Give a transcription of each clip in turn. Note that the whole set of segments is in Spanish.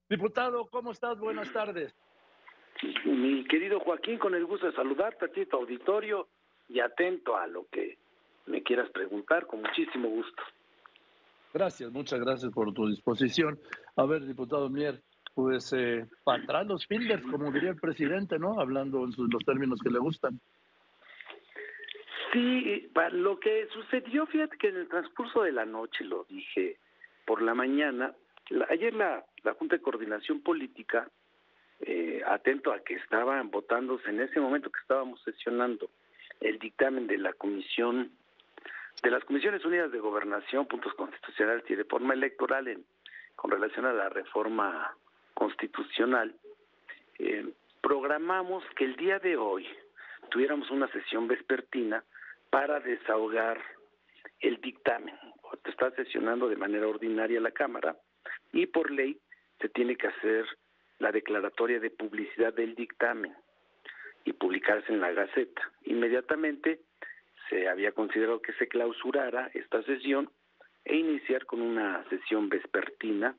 Diputado, ¿cómo estás? Buenas tardes. Mi querido Joaquín, con el gusto de saludarte a ti, tu auditorio, y atento a lo que me quieras preguntar, con muchísimo gusto. Gracias, muchas gracias por tu disposición. A ver, diputado Mier, pues para atrás los fielders, como diría el presidente, ¿no? Hablando en los términos que le gustan. Sí, para lo que sucedió, fíjate que en el transcurso de la noche, lo dije por la mañana, ayer la Junta de Coordinación Política, atento a que estaban votándose en ese momento que estábamos sesionando el dictamen de la Comisión de las Comisiones Unidas de Gobernación, Puntos Constitucionales y Reforma Electoral con relación a la reforma constitucional, programamos que el día de hoy tuviéramos una sesión vespertina para desahogar el dictamen. Está sesionando de manera ordinaria la Cámara y por ley se tiene que hacer la declaratoria de publicidad del dictamen y publicarse en la Gaceta. Inmediatamente se había considerado que se clausurara esta sesión e iniciar con una sesión vespertina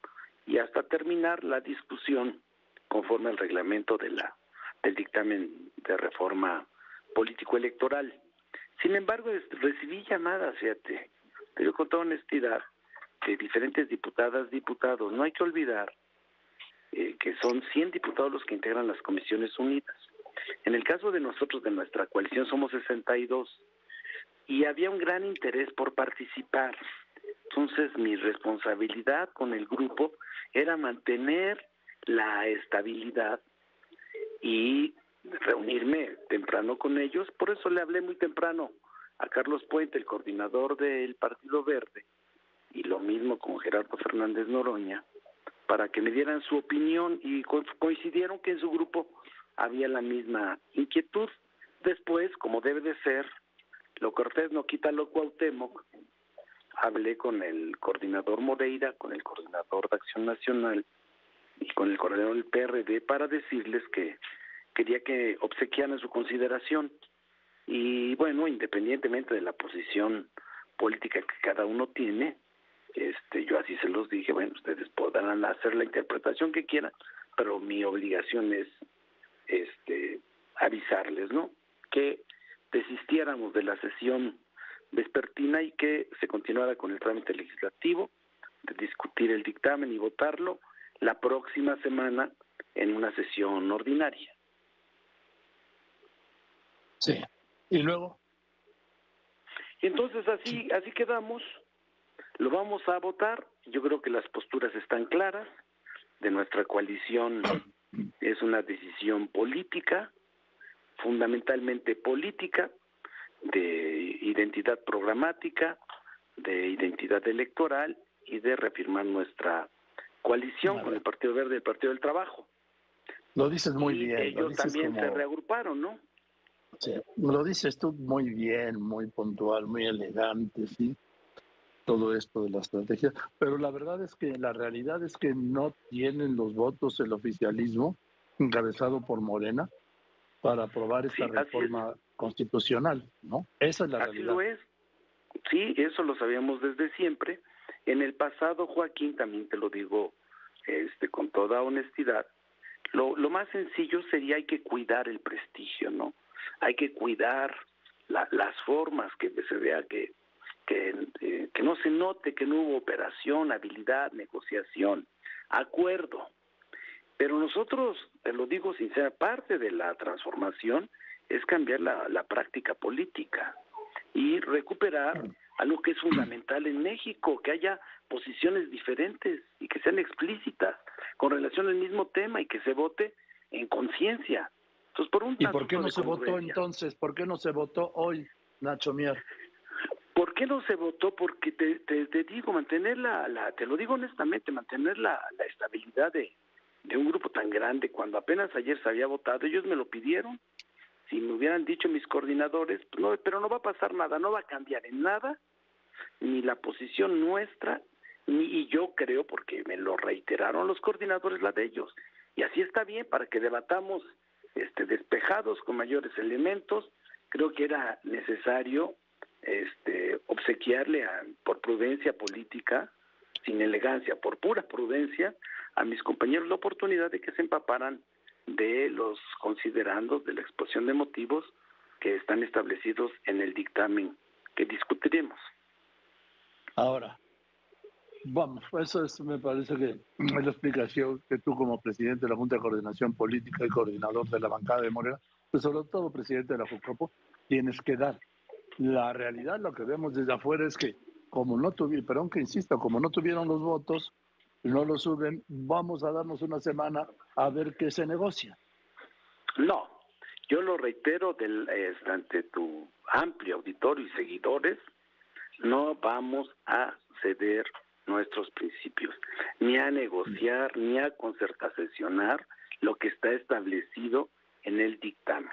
y hasta terminar la discusión conforme al reglamento del dictamen de reforma político-electoral. Sin embargo, recibí llamadas, fíjate, pero con toda honestidad, de diferentes diputadas, diputados. No hay que olvidar que son 100 diputados los que integran las Comisiones Unidas. En el caso de nosotros, de nuestra coalición, somos 62 y había un gran interés por participar. Entonces, mi responsabilidad con el grupo era mantener la estabilidad y reunirme temprano con ellos. Por eso le hablé muy temprano a Carlos Puente, el coordinador del Partido Verde, y lo mismo con Gerardo Fernández Noroña, para que me dieran su opinión, y coincidieron que en su grupo había la misma inquietud. Después, como debe de ser, lo cortés no quita lo Cuauhtémoc, hablé con el coordinador Moreira, con el coordinador de Acción Nacional y con el coordinador del PRD para decirles que quería que obsequiaran su consideración. Y bueno, independientemente de la posición política que cada uno tiene, yo así se los dije, bueno, ustedes podrán hacer la interpretación que quieran, pero mi obligación es avisarles, ¿no?, que desistiéramos de la sesión vespertina y que se continuara con el trámite legislativo, de discutir el dictamen y votarlo la próxima semana en una sesión ordinaria. Sí. ¿Y luego? Entonces así quedamos, lo vamos a votar. Yo creo que las posturas están claras. De nuestra coalición es una decisión política, fundamentalmente política, de identidad programática, de identidad electoral y de reafirmar nuestra coalición con el Partido Verde y el Partido del Trabajo. Lo dices muy bien. Ellos también se reagruparon, ¿no? Sí, lo dices tú muy bien, muy puntual, muy elegante, sí, todo esto de la estrategia, pero la verdad es que la realidad es que no tienen los votos el oficialismo, encabezado por Morena, para aprobar esta reforma constitucional, ¿no? Esa es la realidad. Así lo es. Sí, eso lo sabíamos desde siempre. En el pasado, Joaquín, también te lo digo con toda honestidad, lo más sencillo sería hay que cuidar el prestigio, ¿no? Hay que cuidar las formas, que se vea que no se note que no hubo operación, habilidad, negociación, acuerdo. Pero nosotros, te lo digo sincera, parte de la transformación es cambiar la práctica política y recuperar algo que es fundamental en México, que haya posiciones diferentes y que sean explícitas con relación al mismo tema y que se vote en conciencia. Entonces, ¿y por qué no se votó entonces? ¿Por qué no se votó hoy, Nacho Mier? ¿Por qué no se votó? Porque te digo, mantener te lo digo honestamente, mantener la estabilidad de un grupo tan grande, cuando apenas ayer se había votado, ellos me lo pidieron. Si me hubieran dicho mis coordinadores, no, pero no va a pasar nada, no va a cambiar en nada, ni la posición nuestra, y yo creo, porque me lo reiteraron los coordinadores, la de ellos, y así está bien, para que debatamos despejados con mayores elementos. Creo que era necesario obsequiarle por prudencia política, sin elegancia, por pura prudencia, a mis compañeros la oportunidad de que se empaparan de los considerandos de la exposición de motivos que están establecidos en el dictamen que discutiremos. Ahora, vamos, me parece que es la explicación que tú como presidente de la Junta de Coordinación Política y coordinador de la bancada de Morena, pues sobre todo presidente de la JUCOPO, tienes que dar. La realidad, lo que vemos desde afuera es que como no tuvieron, perdón que insisto, como no tuvieron los votos, no lo suben, vamos a darnos una semana a ver qué se negocia. No, yo lo reitero ante tu amplio auditorio y seguidores, no vamos a ceder nuestros principios, ni a negociar, ni a concertacionar lo que está establecido en el dictamen.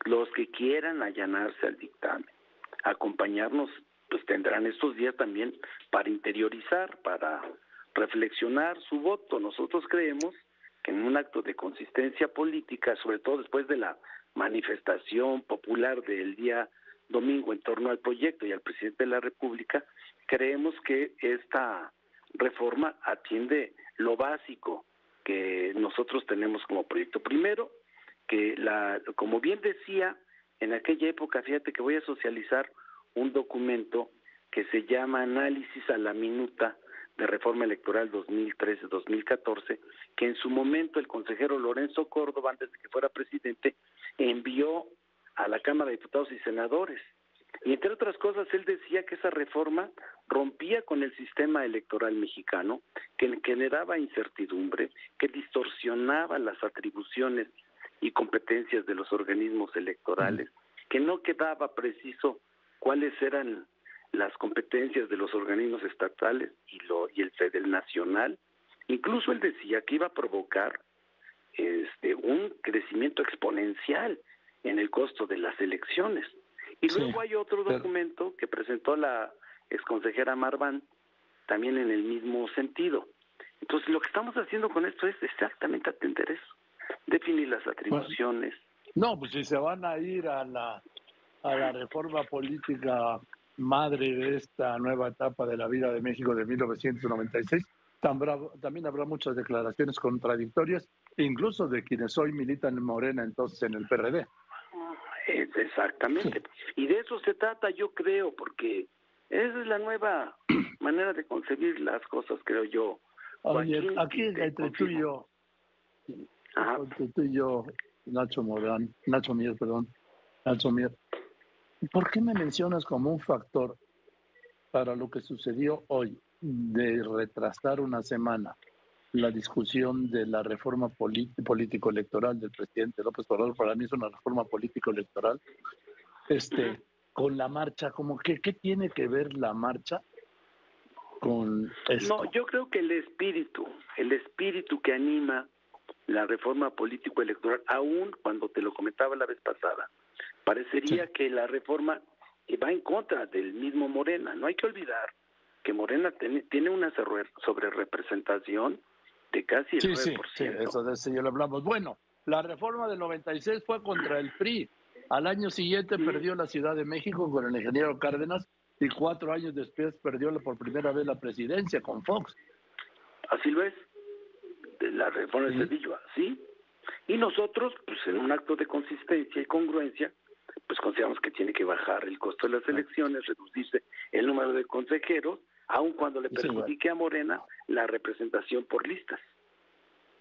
Los que quieran allanarse al dictamen, acompañarnos, pues tendrán estos días también para interiorizar, para reflexionar su voto. Nosotros creemos que en un acto de consistencia política, sobre todo después de la manifestación popular del día domingo en torno al proyecto y al presidente de la República, creemos que esta reforma atiende lo básico que nosotros tenemos como proyecto. Primero, que como bien decía, en aquella época, fíjate que voy a socializar un documento que se llama Análisis a la Minuta de Reforma Electoral 2013-2014, que en su momento el consejero Lorenzo Córdoba, antes de que fuera presidente, envió a la Cámara de Diputados y Senadores. Y entre otras cosas, él decía que esa reforma rompía con el sistema electoral mexicano, que generaba incertidumbre, que distorsionaba las atribuciones y competencias de los organismos electorales, que no quedaba preciso cuáles eran las competencias de los organismos estatales y el federal nacional. Incluso él decía que iba a provocar un crecimiento exponencial en el costo de las elecciones. Y luego hay otro documento que presentó la exconsejera Marván, también en el mismo sentido. Entonces, lo que estamos haciendo con esto es exactamente atender eso, definir las atribuciones. No, pues si se van a ir a la reforma política madre de esta nueva etapa de la vida de México de 1996, también habrá muchas declaraciones contradictorias, incluso de quienes hoy militan en Morena, entonces en el PRD. Exactamente. Y de eso se trata, yo creo, porque esa es la nueva manera de concebir las cosas, creo yo. Oye, aquí entre tú y yo, Nacho Mier, ¿por qué me mencionas como un factor para lo que sucedió hoy de retrasar una semana la discusión de la reforma político-electoral del presidente López Obrador? Para mí es una reforma político-electoral. Con la marcha, como que, ¿qué tiene que ver la marcha con esto? No, yo creo que el espíritu que anima la reforma político-electoral, aún cuando te lo comentaba la vez pasada, parecería que la reforma va en contra del mismo Morena. No hay que olvidar que Morena tiene una sobrerepresentación de casi el 9%. Sí, eso de eso ya lo hablamos. Bueno, la reforma del 96 fue contra el PRI. Al año siguiente perdió la Ciudad de México con el ingeniero Cárdenas y 4 años después perdió por primera vez la presidencia con Fox. Así lo es, de la reforma de Cedillo, ¿sí? Y nosotros, pues en un acto de consistencia y congruencia, pues consideramos que tiene que bajar el costo de las elecciones, reducirse el número de consejeros, aun cuando le perjudique a Morena la representación por listas.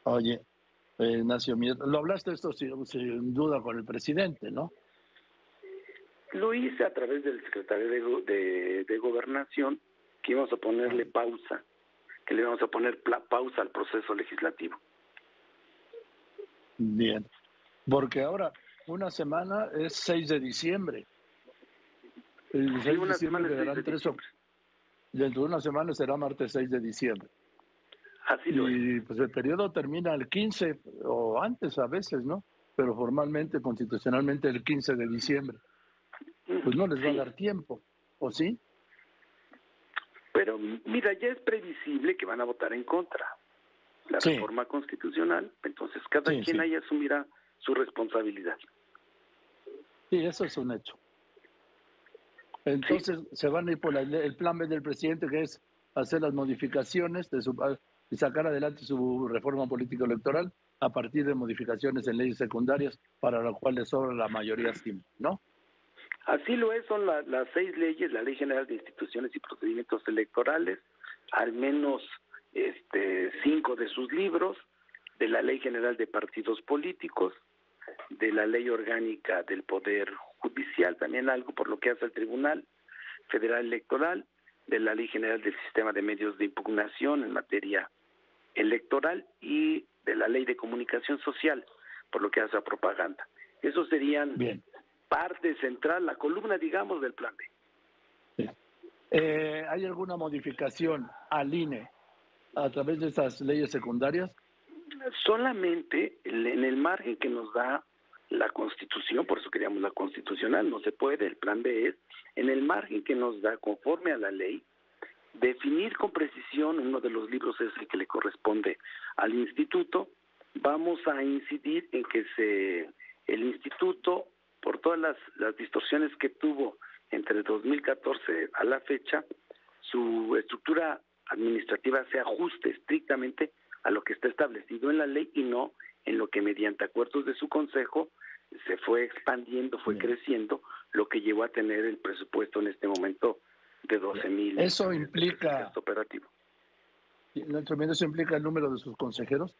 Oye, Ignacio Mier, lo hablaste esto sin duda con el presidente, ¿no? Lo hice a través del secretario de Gobernación, que íbamos a ponerle pausa, que le íbamos a poner pausa al proceso legislativo. Bien, porque ahora una semana es 6 de diciembre. El 6 de diciembre quedarán 3 dentro de una semana será martes 6 de diciembre. Así lo es. Y pues el periodo termina el 15 o antes a veces, ¿no? Pero formalmente, constitucionalmente, el 15 de diciembre. Pues no les va a dar tiempo, ¿o sí? Pero mira, ya es previsible que van a votar en contra la reforma constitucional, entonces cada quien ahí asumirá su responsabilidad. Sí, eso es un hecho. Entonces se van a ir por el plan B del presidente, que es hacer las modificaciones y sacar adelante su reforma político-electoral a partir de modificaciones en leyes secundarias para lo cual les sobra la mayoría simple, ¿no? Así lo es, son las 6 leyes, la Ley General de Instituciones y Procedimientos Electorales, al menos 5 de sus libros, de la Ley General de Partidos Políticos, de la Ley Orgánica del Poder Judicial, también algo por lo que hace al Tribunal Federal Electoral, de la Ley General del Sistema de Medios de Impugnación en materia electoral y de la Ley de Comunicación Social, por lo que hace a propaganda. Esos serían parte central, la columna, digamos, del plan B. Sí. ¿Hay alguna modificación al INE a través de esas leyes secundarias? Solamente en el margen que nos da la Constitución, por eso queríamos la constitucional, no se puede, el plan B es, en el margen que nos da conforme a la ley, definir con precisión, uno de los libros es el que le corresponde al instituto, vamos a incidir en que el instituto, por todas las distorsiones que tuvo entre 2014 a la fecha, su estructura administrativa se ajuste estrictamente a lo que está establecido en la ley y no en lo que mediante acuerdos de su consejo se fue expandiendo, fue creciendo, lo que llevó a tener el presupuesto en este momento de 12,000. Eso implica operativo. ¿Eso implica el número de sus consejeros?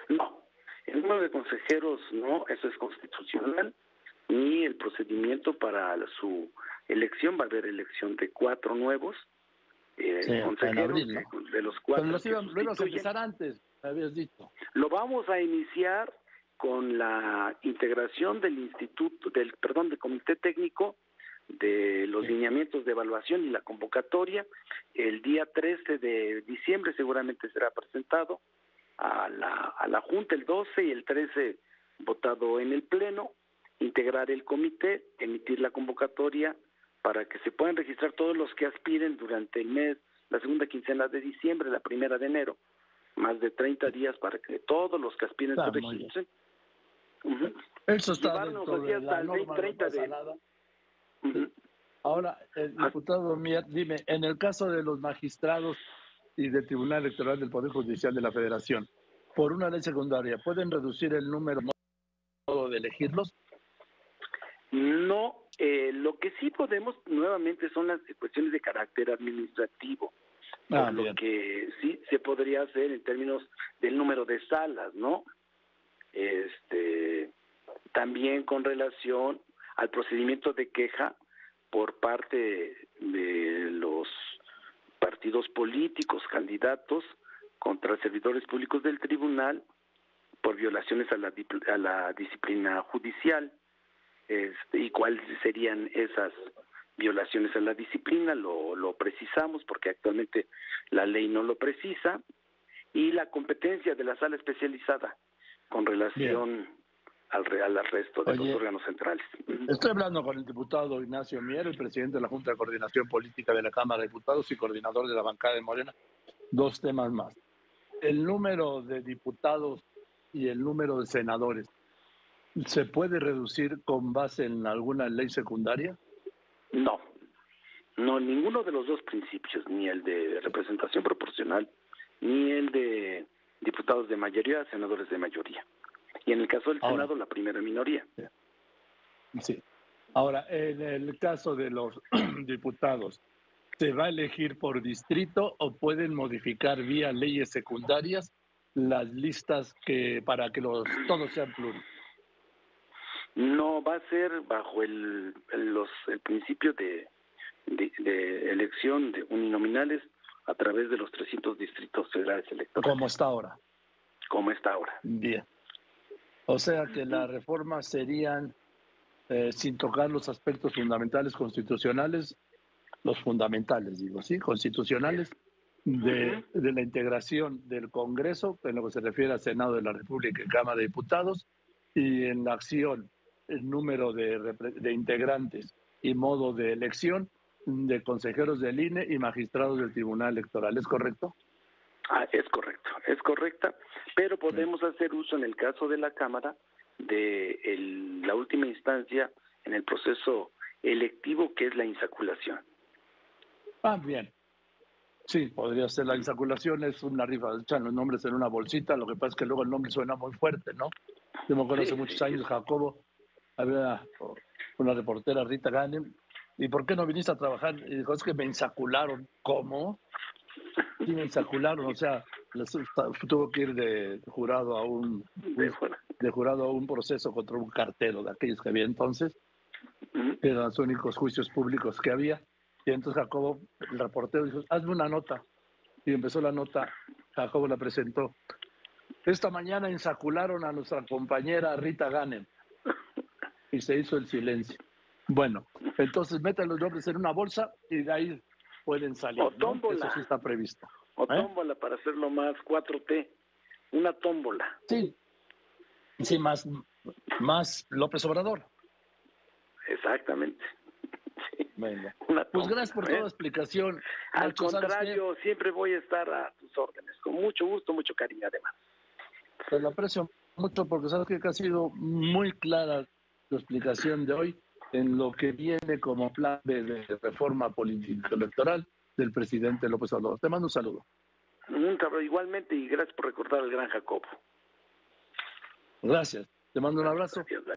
No, el número de consejeros no, eso es constitucional, ni el procedimiento para su elección, va a haber elección de 4 nuevos consejeros, en abril, ¿no? de los 4 Pero lo íbamos a empezar antes, me habías dicho. Lo vamos a iniciar con la integración del del comité técnico, de los lineamientos de evaluación y la convocatoria. El día 13 de diciembre seguramente será presentado a la Junta, el 12 y el 13 votado en el Pleno, integrar el comité, emitir la convocatoria para que se puedan registrar todos los que aspiren durante el mes, la segunda quincena de diciembre, la primera de enero, más de 30 días para que todos los que aspiren se registren. Eso está dentro de la norma, 30 de... Ahora, el diputado Mier, dime, en el caso de los magistrados y del Tribunal Electoral del Poder Judicial de la Federación, por una ley secundaria, ¿pueden reducir el número de elegirlos? No, lo que sí podemos nuevamente son las cuestiones de carácter administrativo, lo que sí se podría hacer en términos del número de salas, ¿no? También con relación al procedimiento de queja por parte de los partidos políticos, candidatos contra servidores públicos del tribunal por violaciones a la disciplina judicial. ¿Y cuáles serían esas violaciones a la disciplina? Lo precisamos porque actualmente la ley no lo precisa. Y la competencia de la sala especializada con relación al resto de los órganos centrales. Estoy hablando con el diputado Ignacio Mier, el presidente de la Junta de Coordinación Política de la Cámara de Diputados y coordinador de la bancada de Morena. 2 temas más. El número de diputados y el número de senadores, ¿se puede reducir con base en alguna ley secundaria? No, ninguno de los 2 principios, ni el de representación proporcional, ni el de diputados de mayoría, senadores de mayoría. Y en el caso del Senado, la primera minoría. Sí. Ahora, en el caso de los diputados, ¿se va a elegir por distrito o pueden modificar vía leyes secundarias las listas para que todos sean plurales? No, va a ser bajo el principio de elección de uninominales a través de los 300 distritos federales electorales. Como está ahora. Como está ahora. Bien. O sea que las reformas serían, sin tocar los aspectos fundamentales constitucionales, los fundamentales, digo, ¿sí? Constitucionales, de la integración del Congreso, en lo que se refiere al Senado de la República y Cámara de Diputados, y en la acción, el número de integrantes y modo de elección de consejeros del INE y magistrados del Tribunal Electoral. ¿Es correcto? Es correcto, es correcta, pero podemos hacer uso en el caso de la Cámara de la última instancia en el proceso electivo, que es la insaculación. Bien. Sí, podría ser. La insaculación es una rifa, echan los nombres en una bolsita, lo que pasa es que luego el nombre suena muy fuerte, ¿no? Yo me acuerdo hace Sí, muchos sí. años, Jacobo, había una reportera, Rita Ganem, ¿y por qué no viniste a trabajar? Y dijo, es que me insacularon. ¿Cómo? Sí, me insacularon, o sea, tuvo que ir de jurado a un Bueno. de jurado a un proceso contra un cartero de aquellos que había entonces, que eran los únicos juicios públicos que había. Y entonces Jacobo, el reportero, dijo, hazme una nota. Y empezó la nota, Jacobo la presentó. Esta mañana insacularon a nuestra compañera Rita Ganem. Y se hizo el silencio. Bueno, entonces meten los nombres en una bolsa y de ahí pueden salir, O ¿no? tómbola. Eso sí está previsto. O tómbola para hacerlo más 4T. Una tómbola. Sí, sí, más López Obrador. Exactamente. Sí. Venga. Una Pues tómbola, gracias por toda la explicación. Al Nacho, ¿sabes qué? contrario, siempre voy a estar a tus órdenes. Con mucho gusto, mucho cariño además. Te lo aprecio mucho porque sabes que ha sido muy clara tu explicación de hoy en lo que viene como plan de reforma político-electoral del presidente López Obrador. Te mando un saludo. Igualmente, y gracias por recordar al gran Jacobo. Gracias. Te mando un abrazo. Gracias.